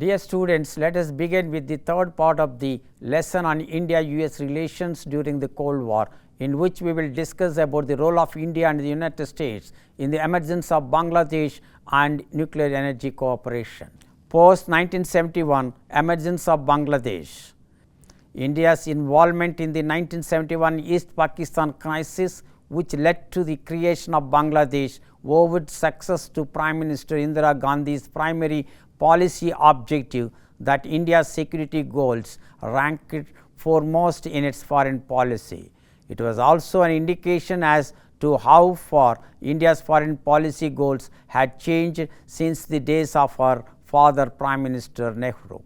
Dear students, let us begin with the third part of the lesson on India-US relations during the Cold War, in which we will discuss about the role of India and the United States in the emergence of Bangladesh and nuclear energy cooperation. Post 1971 emergence of Bangladesh. India's involvement in the 1971 East Pakistan crisis, which led to the creation of Bangladesh, owed success to Prime Minister Indira Gandhi's primary policy objective that India's security goals ranked foremost in its foreign policy. It was also an indication as to how far India's foreign policy goals had changed since the days of her father, Prime Minister Nehru.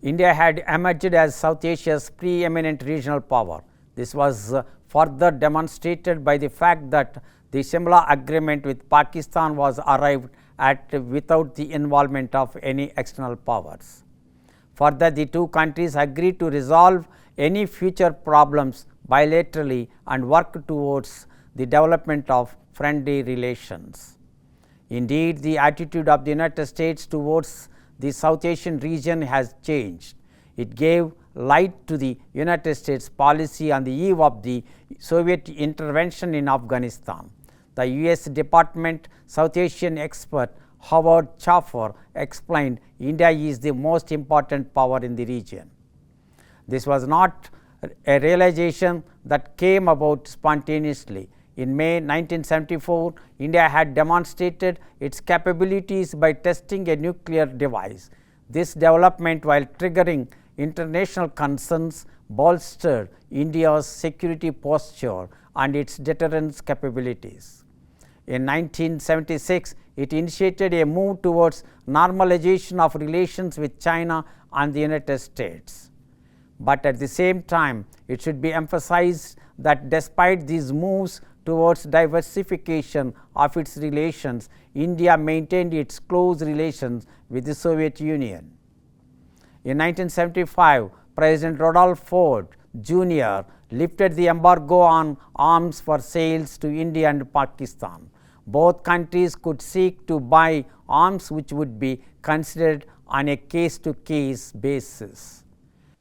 India had emerged as South Asia's preeminent regional power. This was further demonstrated by the fact that the Shimla Agreement with Pakistan was arrived at without the involvement of any external powers. Further, the two countries agreed to resolve any future problems bilaterally and work towards the development of friendly relations. Indeed, the attitude of the United States towards the South Asian region has changed. It gave light to the United States policy on the eve of the Soviet intervention in Afghanistan. The U.S. Department South Asian expert Howard Schaffer explained India is the most important power in the region. This was not a realization that came about spontaneously. In May 1974, India had demonstrated its capabilities by testing a nuclear device. This development, while triggering international concerns, bolstered India's security posture and its deterrence capabilities. In 1976, it initiated a move towards normalization of relations with China and the United States. But at the same time, it should be emphasized that despite these moves towards diversification of its relations, India maintained its close relations with the Soviet Union. In 1975, President Rodolph Ford Jr. lifted the embargo on arms for sales to India and Pakistan. Both countries could seek to buy arms which would be considered on a case-to-case basis.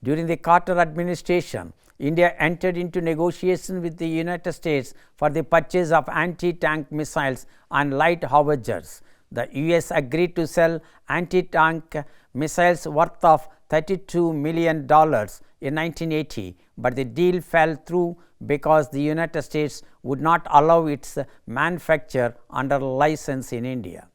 During the Carter administration, India entered into negotiations with the United States for the purchase of anti-tank missiles and light howitzers. The US agreed to sell anti-tank missiles worth of $32 million in 1980, but the deal fell through because the United States would not allow its manufacture under license in India.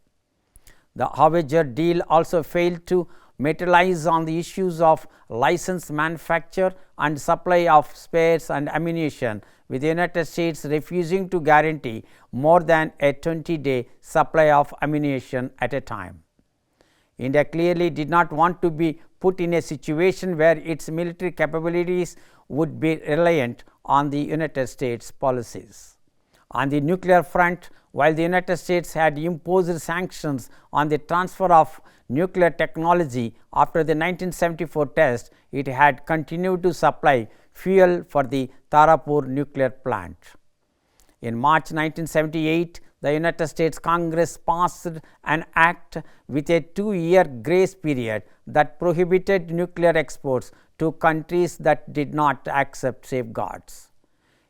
The howitzer deal also failed to materialize on the issues of license manufacture and supply of spares and ammunition, with the United States refusing to guarantee more than a 20-day supply of ammunition at a time. India clearly did not want to be put in a situation where its military capabilities would be reliant on the United States policies. On the nuclear front, while the United States had imposed sanctions on the transfer of nuclear technology after the 1974 test, it had continued to supply fuel for the Tarapur nuclear plant. In March 1978, the United States Congress passed an act with a 2-year grace period that prohibited nuclear exports to countries that did not accept safeguards.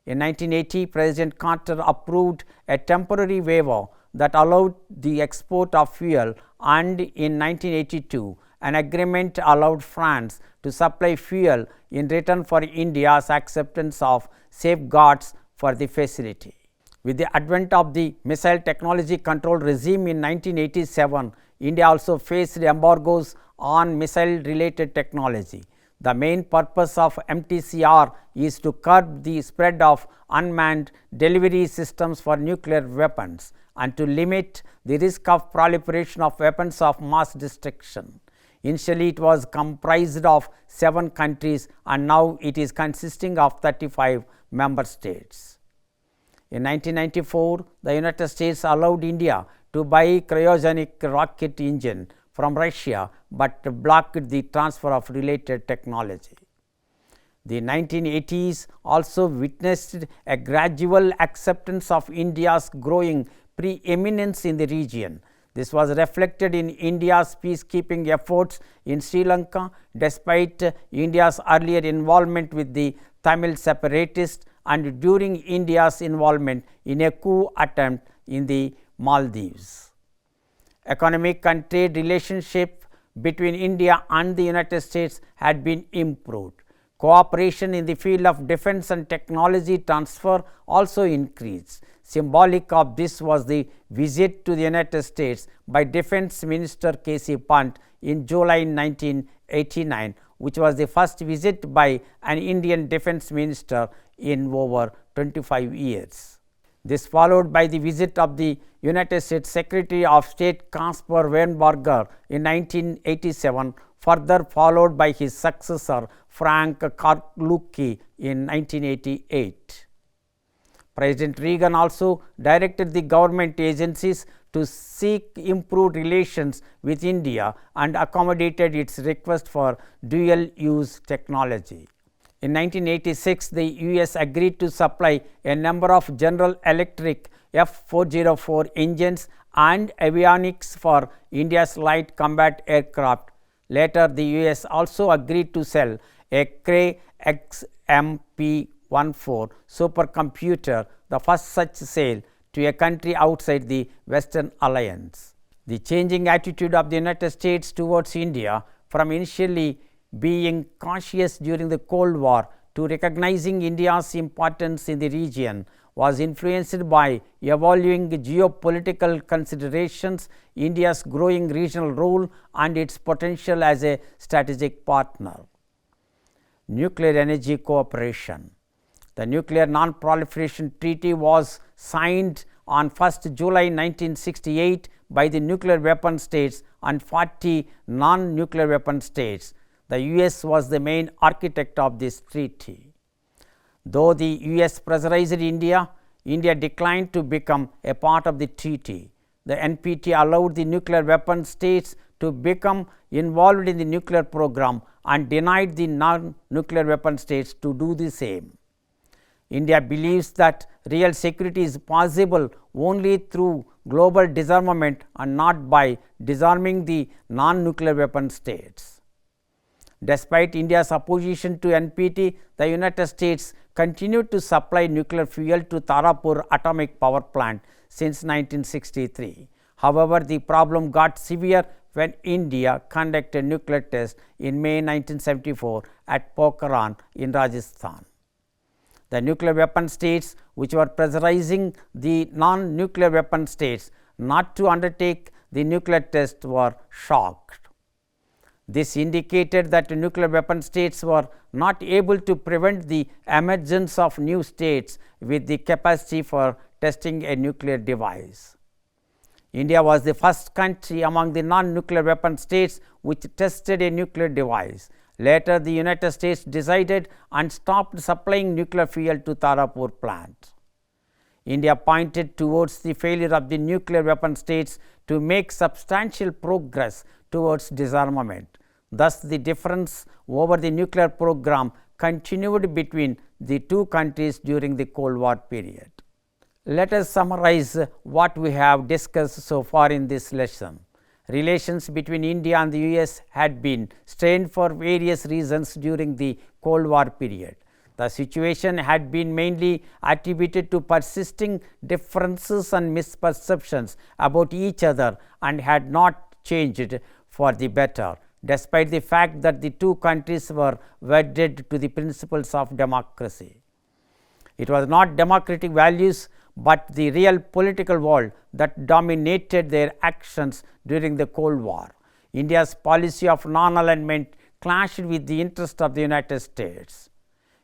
In 1980, President Carter approved a temporary waiver that allowed the export of fuel, and in 1982, an agreement allowed France to supply fuel in return for India's acceptance of safeguards for the facility. With the advent of the missile technology control regime in 1987, India also faced embargoes on missile-related technology. The main purpose of MTCR is to curb the spread of unmanned delivery systems for nuclear weapons and to limit the risk of proliferation of weapons of mass destruction. Initially, it was comprised of 7 countries, and now it is consisting of 35 member states. In 1994, the United States allowed India to buy cryogenic rocket engine from Russia, but blocked the transfer of related technology. The 1980s also witnessed a gradual acceptance of India's growing preeminence in the region. This was reflected in India's peacekeeping efforts in Sri Lanka despite India's earlier involvement with the Tamil separatists and during India's involvement in a coup attempt in the Maldives. Economic and trade relationship between India and the United States had been improved. Cooperation in the field of defense and technology transfer also increased. Symbolic of this was the visit to the United States by Defense Minister K.C. Pant in July 1989, which was the first visit by an Indian defense minister in over 25 years. This followed by the visit of the United States Secretary of State Caspar Weinberger in 1987, further followed by his successor Frank Karlucki in 1988. President Reagan also directed the government agencies to seek improved relations with India and accommodated its request for dual-use technology. In 1986, the US agreed to supply a number of General Electric F-404 engines and avionics for India's light combat aircraft. Later, the US also agreed to sell a Cray XMP-14 supercomputer, the first such sale, to a country outside the Western Alliance. The changing attitude of the United States towards India, from initially being cautious during the Cold War to recognizing India's importance in the region, was influenced by evolving geopolitical considerations, India's growing regional role and its potential as a strategic partner. Nuclear energy cooperation. The Nuclear Non-Proliferation Treaty was signed on 1st July 1968 by the nuclear weapon states and 40 non-nuclear weapon states. The US was the main architect of this treaty. Though the US pressurized India, India declined to become a part of the treaty. The NPT allowed the nuclear weapon states to become involved in the nuclear program and denied the non-nuclear weapon states to do the same. India believes that real security is possible only through global disarmament and not by disarming the non-nuclear weapon states. Despite India's opposition to NPT, the United States continued to supply nuclear fuel to Tarapur atomic power plant since 1963. However, the problem got severe when India conducted nuclear tests in May 1974 at Pokhran in Rajasthan. The nuclear weapon states, which were pressurizing the non-nuclear weapon states not to undertake the nuclear test, were shocked. This indicated that nuclear weapon states were not able to prevent the emergence of new states with the capacity for testing a nuclear device. India was the first country among the non-nuclear weapon states which tested a nuclear device. Later, the United States decided and stopped supplying nuclear fuel to Tarapur plant. India pointed towards the failure of the nuclear weapon states to make substantial progress towards disarmament. Thus, the difference over the nuclear program continued between the two countries during the Cold War period. Let us summarize what we have discussed so far in this lesson. Relations between India and the US had been strained for various reasons during the Cold War period. The situation had been mainly attributed to persisting differences and misperceptions about each other and had not changed for the better, despite the fact that the two countries were wedded to the principles of democracy. It was not democratic values, but the real political world that dominated their actions during the Cold War. India's policy of non-alignment clashed with the interest of the United States.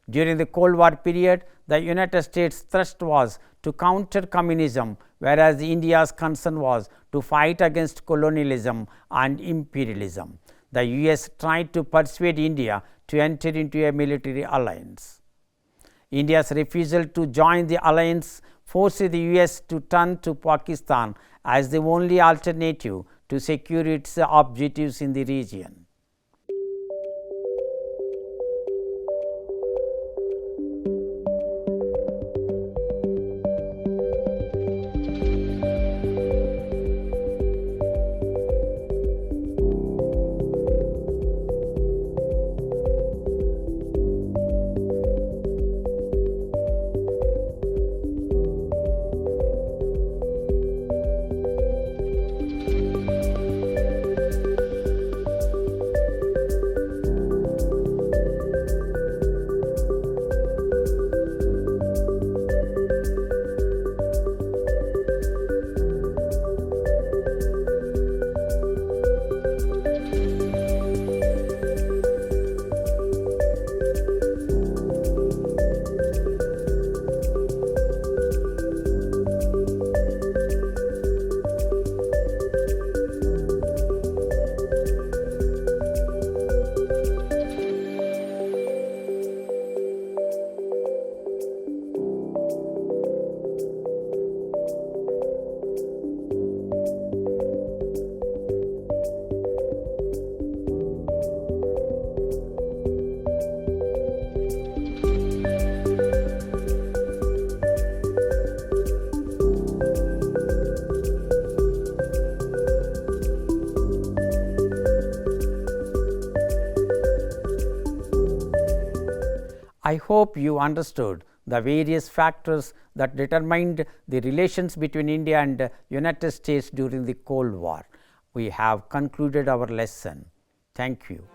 During the Cold War period, the United States' thrust was to counter communism, whereas India's concern was to fight against colonialism and imperialism. The US tried to persuade India to enter into a military alliance. India's refusal to join the alliance forced the US to turn to Pakistan as the only alternative to secure its objectives in the region. I hope you understood the various factors that determined the relations between India and United States during the Cold War. We have concluded our lesson. Thank you.